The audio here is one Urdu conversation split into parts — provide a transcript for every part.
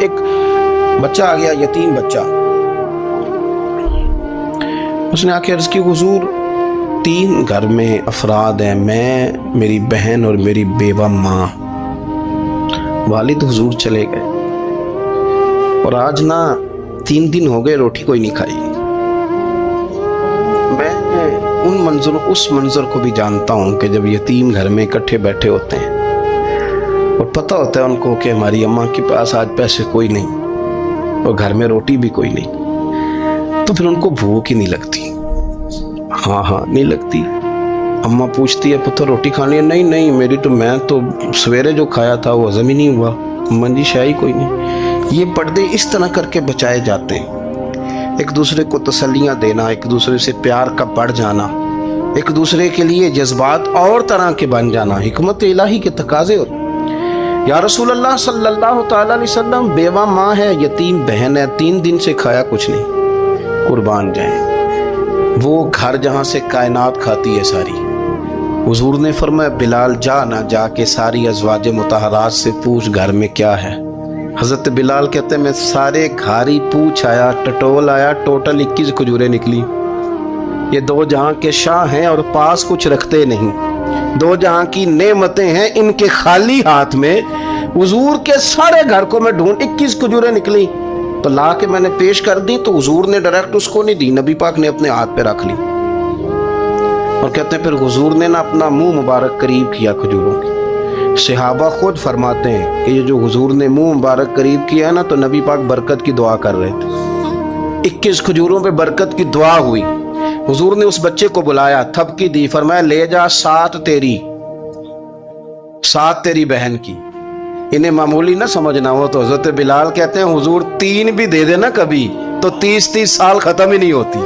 ایک بچہ آ گیا، یتیم بچہ. اس نے آ کے عرض کی حضور 3 گھر میں افراد ہیں، میں، میری بہن اور میری بیوہ ماں. والد حضور چلے گئے اور آج نا 3 دن ہو گئے روٹی کوئی نہیں کھائی. میں اس منظر کو بھی جانتا ہوں کہ جب یتیم گھر میں اکٹھے بیٹھے ہوتے ہیں اور پتہ ہوتا ہے ان کو کہ ہماری اماں کے پاس آج پیسے کوئی نہیں اور گھر میں روٹی بھی کوئی نہیں، تو پھر ان کو بھوک ہی نہیں لگتی. ہاں نہیں لگتی. اماں پوچھتی ہے پتر روٹی کھانی ہے؟ نہیں میں تو سویرے جو کھایا تھا وہ ہضم ہی نہیں ہوا. اماں جی شاہی کوئی نہیں. یہ پردے اس طرح کر کے بچائے جاتے ہیں. ایک دوسرے کو تسلیاں دینا، ایک دوسرے سے پیار کا بڑھ جانا، ایک دوسرے کے لیے جذبات اور طرح کے بن جانا حکمت الہی کے تقاضے ہوتے. یا رسول اللہ صلی اللہ تعالی علیہ وسلم بیوہ ماں ہے، یتیم بہن ہے، 3 دن سے کھایا کچھ نہیں. قربان جائیں وہ گھر جہاں سے کائنات کھاتی ہے ساری. حضور نے فرمایا بلال جا کے ساری ازواج مطہرات سے پوچھ گھر میں کیا ہے. حضرت بلال کہتے ہیں میں سارے گھاری پوچھ آیا، ٹٹول آیا، ٹوٹل 21 کھجوریں نکلی. یہ 2 جہاں کے شاہ ہیں اور پاس کچھ رکھتے نہیں، 2 جہاں کی نعمتیں ہیں، ان کے خالی ہاتھ میں حضور کے سارے گھر کو میں ڈھونڈ 21 کھجوریں نکلی تو لا کے میں نے پیش کر دی. تو حضور نے ڈائریکٹ اس کو نہیں دی، نبی پاک نے اپنے ہاتھ پہ رکھ لی اور کہتے ہیں پھر حضور نے نا اپنا منہ مبارک قریب کیا کھجوروں کی. صحابہ خود فرماتے ہیں کہ یہ جو حضور نے منہ مبارک قریب کیا ہے نا تو نبی پاک برکت کی دعا کر رہے تھے. 21 کھجوروں پہ برکت کی دعا ہوئی. حضور نے اس بچے کو بلایا، تھپکی دی، فرمایا لے جا 7 تیری بہن کی. انہیں معمولی نہ سمجھنا ہو. تو حضرت بلال کہتے ہیں حضور 3 بھی دے دینا کبھی تو 30 سال ختم ہی نہیں ہوتی.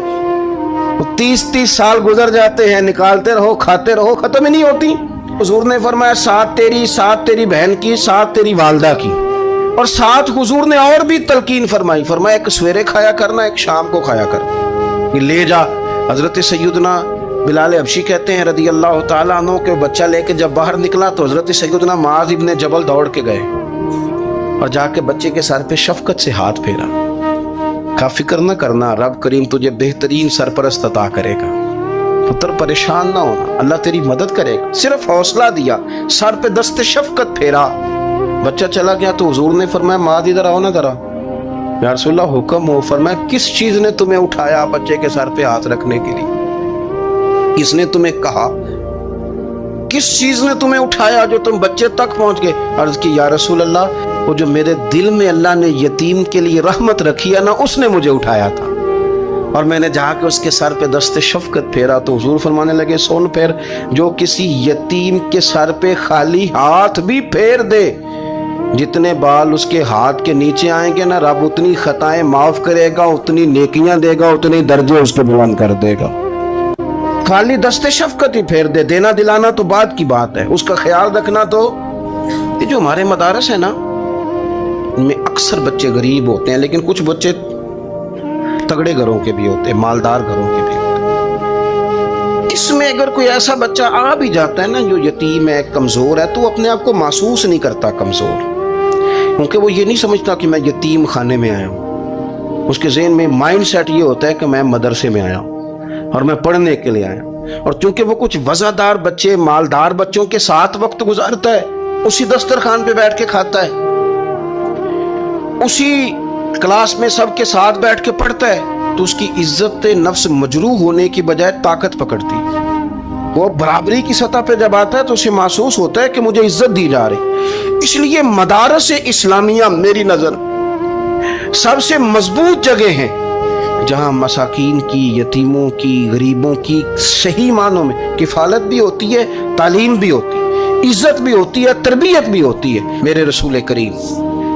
30 سال گزر جاتے ہیں، نکالتے رہو، کھاتے رہو، ختم ہی نہیں ہوتی. حضور نے فرمایا 7 تیری بہن کی، 7 تیری والدہ کی، اور 7 حضور نے اور بھی تلقین فرمائی. فرمایا ایک سویرے کھایا کرنا، ایک شام کو کھایا کرنا. لے جا. حضرت سیدنا بلال حبشی کہتے ہیں رضی اللہ تعالیٰ عنہ کہ بچہ لے کے جب باہر نکلا تو حضرت سیدنا معاذ ابن جبل دوڑ کے گئے اور جا کے بچے کے سر پہ شفقت سے ہاتھ پھیرا. کا فکر نہ کرنا، رب کریم تجھے بہترین سرپرست عطا کرے گا. پتر پریشان نہ ہونا، اللہ تیری مدد کرے گا. صرف حوصلہ دیا، سر پہ دست شفقت پھیرا. بچہ چلا گیا تو حضور نے فرمایا معاذ ادھر آؤ نا ذرا. یا رسول اللہ حکم ہو. فرمایا کس چیز نے تمہیں اٹھایا بچے کے سر پہ ہاتھ رکھنے کے لیے؟ کس نے تمہیں کہا؟ کس چیز نے تمہیں اٹھایا جو تم بچے تک پہنچ گئے؟ عرض کی یا رسول اللہ وہ جو میرے دل میں اللہ نے یتیم کے لیے رحمت رکھی ہے نا، اس نے مجھے اٹھایا تھا اور میں نے جا کے اس کے سر پہ دست شفقت پھیرا. تو حضور فرمانے لگے سن پھر، جو کسی یتیم کے سر پہ خالی ہاتھ بھی پھیر دے، جتنے بال اس کے ہاتھ کے نیچے آئیں گے نا، رب اتنی خطائیں معاف کرے گا، اتنی نیکیاں دے گا، اتنے درجے اس کو بلند کر دے گا. خالی دست شفقت ہی پھیر دے. دینا دلانا تو بعد کی بات ہے، اس کا خیال رکھنا. تو یہ جو ہمارے مدارس ہیں نا، ان میں اکثر بچے غریب ہوتے ہیں، لیکن کچھ بچے تگڑے گھروں کے بھی ہوتے ہیں، مالدار گھروں کے بھی ہوتے ہیں. اس میں اگر کوئی ایسا بچہ آ بھی جاتا ہے نا جو یتیم ہے، کمزور ہے، تو اپنے آپ کو محسوس نہیں کرتا کمزور، کیونکہ وہ یہ نہیں سمجھتا کہ میں یتیم خانے میں آیا ہوں. اس کے ذہن میں مائنڈ سیٹ یہ ہوتا ہے کہ میں مدرسے میں آیا ہوں اور میں پڑھنے کے لیے آیا ہوں. اور چونکہ وہ کچھ وزادار بچے، مالدار بچوں کے ساتھ وقت گزارتا ہے، اسی دسترخوان پہ بیٹھ کے کھاتا ہے، اسی کلاس میں سب کے ساتھ بیٹھ کے پڑھتا ہے، تو اس کی عزت نفس مجروح ہونے کی بجائے طاقت پکڑتی ہے. وہ برابری کی سطح پہ جب آتا ہے تو اسے محسوس ہوتا ہے کہ مجھے عزت دی جا رہی. اس لیے مدارس اسلامیہ میری نظر سب سے مضبوط جگہ ہیں جہاں مساکین کی، یتیموں کی، غریبوں کی صحیح معنوں میں کفالت بھی ہوتی ہے، تعلیم بھی ہوتی ہے، عزت بھی ہوتی ہے، تربیت بھی ہوتی ہے. میرے رسول کریم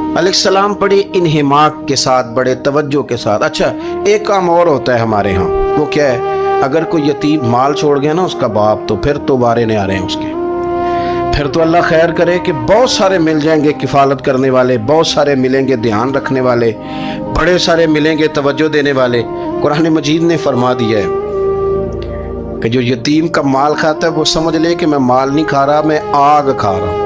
علیہ السلام بڑے انہماک کے ساتھ، بڑے توجہ کے ساتھ. اچھا ایک کام اور ہوتا ہے ہمارے ہاں، وہ کیا ہے؟ اگر کوئی یتیم مال چھوڑ گیا نا اس کا باپ، تو پھر تو بارے نہیں آ رہے ہیں اس کے. پھر تو اللہ خیر کرے کہ بہت سارے مل جائیں گے کفالت کرنے والے، بہت سارے ملیں گے دھیان رکھنے والے، بڑے سارے ملیں گے توجہ دینے والے. قرآن مجید نے فرما دیا ہے کہ جو یتیم کا مال کھاتا ہے وہ سمجھ لے کہ میں مال نہیں کھا رہا، میں آگ کھا رہا ہوں.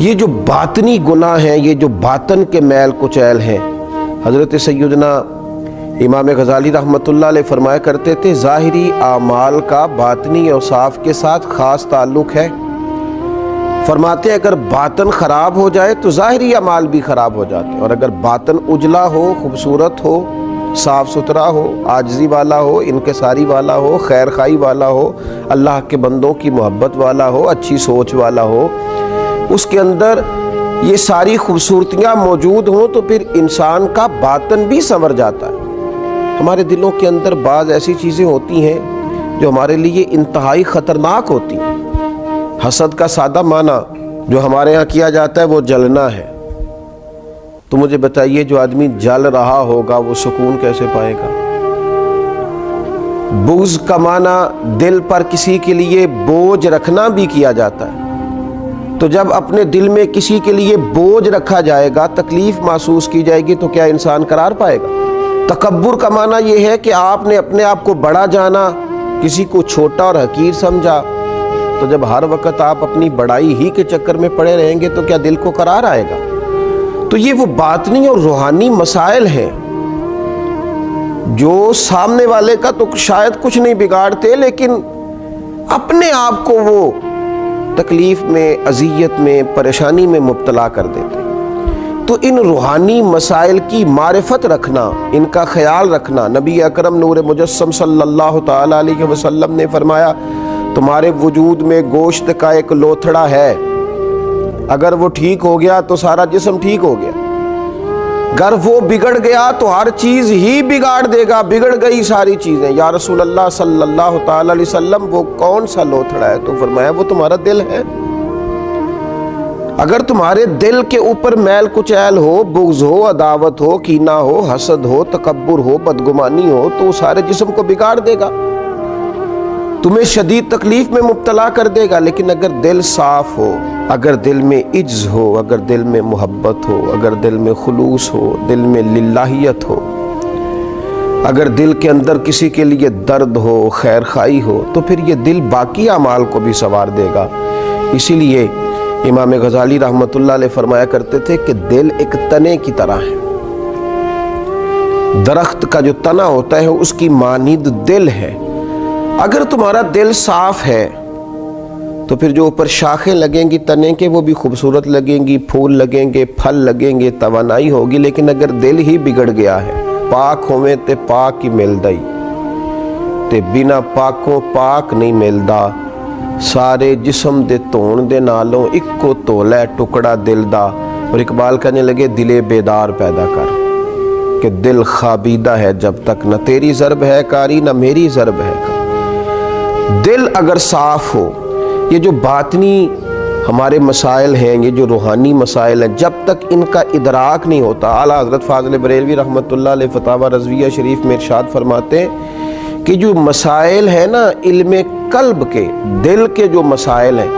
یہ جو باطنی گناہ ہیں، یہ جو باطن کے میل کچیل ہیں، حضرت سیدنا امام غزالی رحمۃ اللہ علیہ فرمایا کرتے تھے ظاہری اعمال کا باطنی اوصاف کے ساتھ خاص تعلق ہے۔ فرماتے ہیں اگر باطن خراب ہو جائے تو ظاہری اعمال بھی خراب ہو جاتے ہیں، اور اگر باطن اجلا ہو، خوبصورت ہو، صاف ستھرا ہو، عاجزی والا ہو، انکساری والا ہو، خیر خواہی والا ہو، اللہ کے بندوں کی محبت والا ہو، اچھی سوچ والا ہو، اس کے اندر یہ ساری خوبصورتیاں موجود ہوں تو پھر انسان کا باطن بھی سنور جاتا ہے۔ ہمارے دلوں کے اندر بعض ایسی چیزیں ہوتی ہیں جو ہمارے لیے انتہائی خطرناک ہوتی ہیں۔ حسد کا سادہ معنی جو ہمارے ہاں کیا جاتا ہے وہ جلنا ہے۔ تو مجھے بتائیے جو آدمی جل رہا ہوگا وہ سکون کیسے پائے گا؟ بغض کا معنی دل پر کسی کے لیے بوجھ رکھنا بھی کیا جاتا ہے۔ تو جب اپنے دل میں کسی کے لیے بوجھ رکھا جائے گا، تکلیف محسوس کی جائے گی، تو کیا انسان قرار پائے گا؟ تکبر کا معنی یہ ہے کہ آپ نے اپنے آپ کو بڑا جانا، کسی کو چھوٹا اور حقیر سمجھا۔ تو جب ہر وقت آپ اپنی بڑائی ہی کے چکر میں پڑے رہیں گے تو کیا دل کو قرار آئے گا؟ تو یہ وہ باطنی اور روحانی مسائل ہیں جو سامنے والے کا تو شاید کچھ نہیں بگاڑتے، لیکن اپنے آپ کو وہ تکلیف میں، اذیت میں، پریشانی میں مبتلا کر دیتے۔ تو ان روحانی مسائل کی معرفت رکھنا، ان کا خیال رکھنا، نبی اکرم نور مجسم صلی اللہ تعالی علیہ وسلم نے فرمایا تمہارے وجود میں گوشت کا ایک لوتھڑا ہے، اگر وہ ٹھیک ہو گیا تو سارا جسم ٹھیک ہو گیا، اگر وہ بگڑ گیا تو ہر چیز ہی بگاڑ دے گا، بگڑ گئی ساری چیزیں۔ یا رسول اللہ صلی اللہ تعالی علیہ وسلم وہ کون سا لوتھڑا ہے؟ تو فرمایا وہ تمہارا دل ہے۔ اگر تمہارے دل کے اوپر میل کچیل ہو، بغض ہو، عداوت ہو، کینہ ہو، حسد ہو، تکبر ہو، بدگمانی ہو، تو وہ سارے جسم کو بگاڑ دے گا، تمہیں شدید تکلیف میں مبتلا کر دے گا۔ لیکن اگر دل صاف ہو، اگر دل میں عجز ہو، اگر دل میں محبت ہو، اگر دل میں خلوص ہو، دل میں للہیت ہو، اگر دل کے اندر کسی کے لیے درد ہو، خیر خواہی ہو، تو پھر یہ دل باقی اعمال کو بھی سنوار دے گا۔ اسی لیے امام غزالی رحمۃ اللہ علیہ فرمایا کرتے تھے کہ دل ایک تنے کی طرح ہے، درخت کا جو تنا ہوتا ہے اس کی مانند دل ہے۔ اگر تمہارا دل صاف ہے تو پھر جو اوپر شاخیں لگیں گی تنے کے وہ بھی خوبصورت لگیں گی، پھول لگیں گے، پھل لگیں گے، توانائی ہوگی۔ لیکن اگر دل ہی بگڑ گیا ہے، پاک ہوئے تے پاک ہی ملدائی تے بنا پاکوں پاک نہیں ملدا، سارے جسم دے تون دے نالوں اکو تولے ٹکڑا دل دا۔ اور اقبال کہنے لگے دلے بیدار پیدا کر کہ دل خوابیدہ ہے جب تک، نہ تیری ضرب ہے کاری نہ میری ضرب ہے کاری۔ دل اگر صاف ہو، یہ جو باطنی ہمارے مسائل ہیں، یہ جو روحانی مسائل ہیں، جب تک ان کا ادراک نہیں ہوتا، اعلیٰ حضرت فاضل بریلوی رحمۃ اللہ علیہ فتاوی رضویہ شریف میں ارشاد فرماتے ہیں کہ جو مسائل ہیں نا علم قلب کے، دل کے جو مسائل ہیں،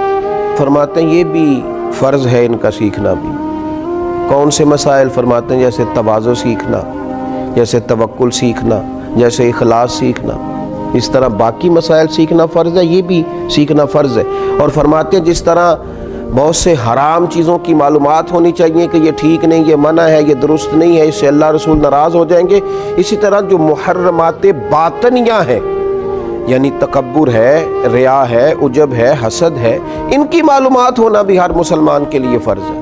فرماتے ہیں یہ بھی فرض ہے ان کا سیکھنا بھی۔ کون سے مسائل؟ فرماتے ہیں جیسے تواضع سیکھنا، جیسے توکل سیکھنا، جیسے اخلاص سیکھنا، اس طرح باقی مسائل سیکھنا فرض ہے، یہ بھی سیکھنا فرض ہے۔ اور فرماتے ہیں جس طرح بہت سے حرام چیزوں کی معلومات ہونی چاہیے کہ یہ ٹھیک نہیں، یہ منع ہے، یہ درست نہیں ہے، اس سے اللہ رسول ناراض ہو جائیں گے، اسی طرح جو محرمات باطنیہ ہیں، یعنی تکبر ہے، ریا ہے، عجب ہے، حسد ہے، ان کی معلومات ہونا بھی ہر مسلمان کے لیے فرض ہے۔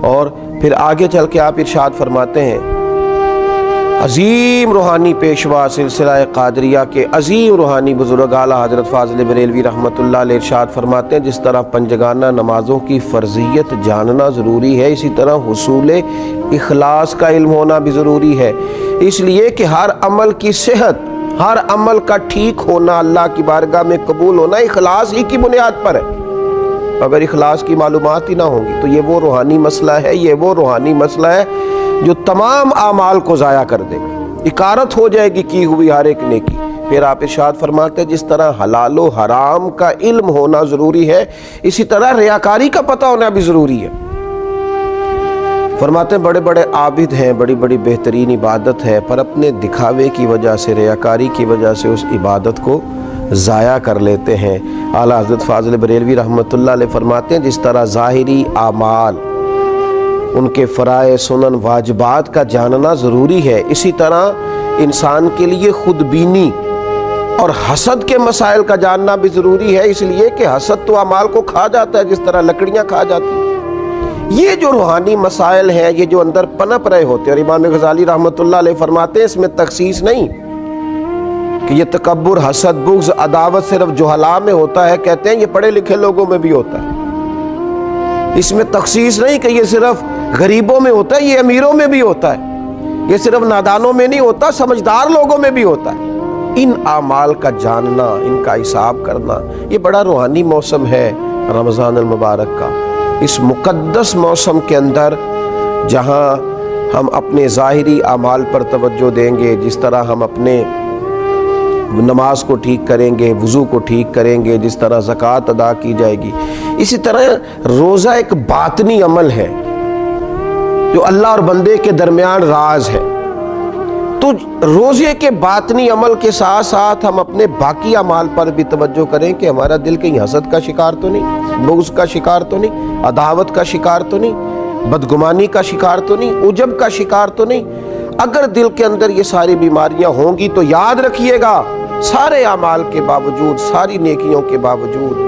اور پھر آگے چل کے آپ ارشاد فرماتے ہیں عظیم روحانی پیشوا سلسلہ قادریہ کے عظیم روحانی بزرگ اعلیٰ حضرت فاضل بریلوی رحمۃ اللہ علیہ ارشاد فرماتے ہیں جس طرح پنجگانہ نمازوں کی فرضیت جاننا ضروری ہے، اسی طرح حصول اخلاص کا علم ہونا بھی ضروری ہے۔ اس لیے کہ ہر عمل کی صحت، ہر عمل کا ٹھیک ہونا، اللہ کی بارگاہ میں قبول ہونا اخلاص ہی کی بنیاد پر ہے۔ اگر اخلاص کی معلومات ہی نہ ہوں گی تو یہ وہ روحانی مسئلہ ہے، یہ وہ روحانی مسئلہ ہے جو تمام اعمال کو ضائع کر دے گا، اکارت ہو جائے گی کی ہوئی ہر ایک نیکی۔ پھر آپ ارشاد فرماتے ہیں جس طرح حلال و حرام کا علم ہونا ضروری ہے، اسی طرح ریاکاری کا پتہ ہونا بھی ضروری ہے۔ فرماتے ہیں بڑے بڑے عابد ہیں، بڑی بڑی بہترین عبادت ہے، پر اپنے دکھاوے کی وجہ سے، ریاکاری کی وجہ سے اس عبادت کو ضائع کر لیتے ہیں۔ اعلیٰ حضرت فاضل بریلوی رحمۃ اللہ علیہ فرماتے ہیں جس طرح ظاہری اعمال ان کے فرائض سنن واجبات کا جاننا ضروری ہے، اسی طرح انسان کے لیے خود بینی اور حسد کے مسائل کا جاننا بھی ضروری ہے، اس لیے کہ حسد تو اعمال کو کھا جاتا ہے جس طرح لکڑیاں کھا جاتی ہیں۔ یہ جو روحانی مسائل ہیں، یہ جو اندر پنپ رہے ہوتے ہیں، اور امام غزالی رحمۃ اللہ علیہ فرماتے ہیں اس میں تخصیص نہیں کہ یہ تکبر، حسد، بغض، عداوت صرف جہلاء میں ہوتا ہے، کہتے ہیں یہ پڑھے لکھے لوگوں میں بھی ہوتا ہے۔ اس میں تخصیص نہیں کہ یہ صرف غریبوں میں ہوتا ہے، یہ امیروں میں بھی ہوتا ہے، یہ صرف نادانوں میں نہیں ہوتا، سمجھدار لوگوں میں بھی ہوتا ہے۔ ان اعمال کا جاننا، ان کا حساب کرنا، یہ بڑا روحانی موسم ہے رمضان المبارک کا۔ اس مقدس موسم کے اندر جہاں ہم اپنے ظاہری اعمال پر توجہ دیں گے، جس طرح ہم اپنے نماز کو ٹھیک کریں گے، وضو کو ٹھیک کریں گے، جس طرح زکوٰۃ ادا کی جائے گی، اسی طرح روزہ ایک باطنی عمل ہے جو اللہ اور بندے کے درمیان راز ہے۔ تو روزے کے باطنی عمل کے ساتھ ساتھ ہم اپنے باقی اعمال پر بھی توجہ کریں کہ ہمارا دل کہیں حسد کا شکار تو نہیں، بغض کا شکار تو نہیں، عداوت کا شکار تو نہیں، بدگمانی کا شکار تو نہیں، عجب کا شکار تو نہیں۔ اگر دل کے اندر یہ ساری بیماریاں ہوں گی تو یاد رکھیے گا، سارے اعمال کے باوجود، ساری نیکیوں کے باوجود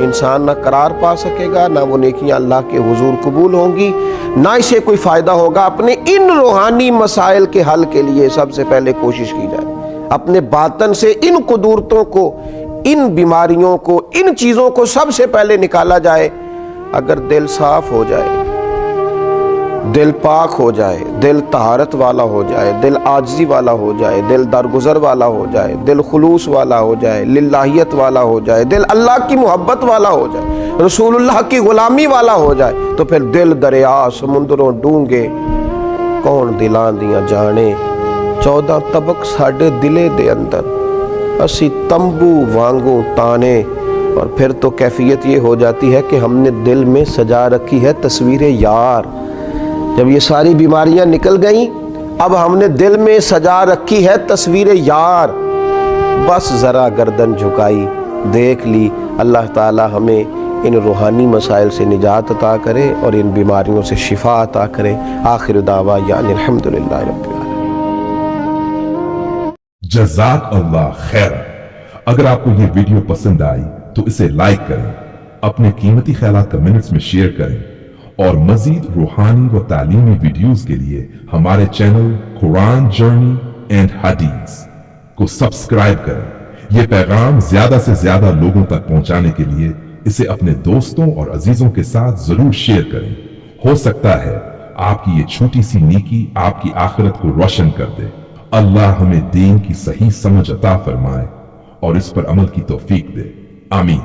انسان نہ قرار پا سکے گا، نہ وہ نیکیاں اللہ کے حضور قبول ہوں گی، نہ اسے کوئی فائدہ ہوگا۔ اپنے ان روحانی مسائل کے حل کے لیے سب سے پہلے کوشش کی جائے، اپنے باطن سے ان قدورتوں کو، ان بیماریوں کو، ان چیزوں کو سب سے پہلے نکالا جائے۔ اگر دل صاف ہو جائے، دل پاک ہو جائے، دل طہارت والا ہو جائے، دل عاجزی والا ہو جائے، دل درگزر والا ہو جائے، دل خلوص والا ہو جائے، للہیت والا ہو جائے، دل اللہ کی محبت والا ہو جائے، رسول اللہ کی غلامی والا ہو جائے، تو پھر دل دریا سمندروں ڈونگے کون دلاں دیاں جانے، 14 طبق ساڈے دلے دے اندر، اسی تمبو وانگو تانے۔ اور پھر تو کیفیت یہ ہو جاتی ہے کہ ہم نے دل میں سجا رکھی ہے تصویر یار۔ جب یہ ساری بیماریاں نکل گئیں، اب ہم نے دل میں سجا رکھی ہے تصویر یار، بس ذرا گردن جھکائی، دیکھ لی۔ اللہ تعالی ہمیں ان روحانی مسائل سے نجات عطا کرے اور ان بیماریوں سے شفا عطا کرے۔ آخر دعویٰ یعنی الحمدللہ رب العالمین۔ جزاک اللہ خیر۔ اگر آپ کو یہ ویڈیو پسند آئی تو اسے لائک کریں، اپنے قیمتی خیالات کمنٹس میں شیئر کریں، اور مزید روحانی و تعلیمی ویڈیوز کے لیے ہمارے چینل قرآن جرنی اینڈ حدیث کو سبسکرائب کریں۔ یہ پیغام زیادہ سے زیادہ لوگوں تک پہنچانے کے لیے اسے اپنے دوستوں اور عزیزوں کے ساتھ ضرور شیئر کریں۔ ہو سکتا ہے آپ کی یہ چھوٹی سی نیکی آپ کی آخرت کو روشن کر دے۔ اللہ ہمیں دین کی صحیح سمجھ عطا فرمائے اور اس پر عمل کی توفیق دے، آمین۔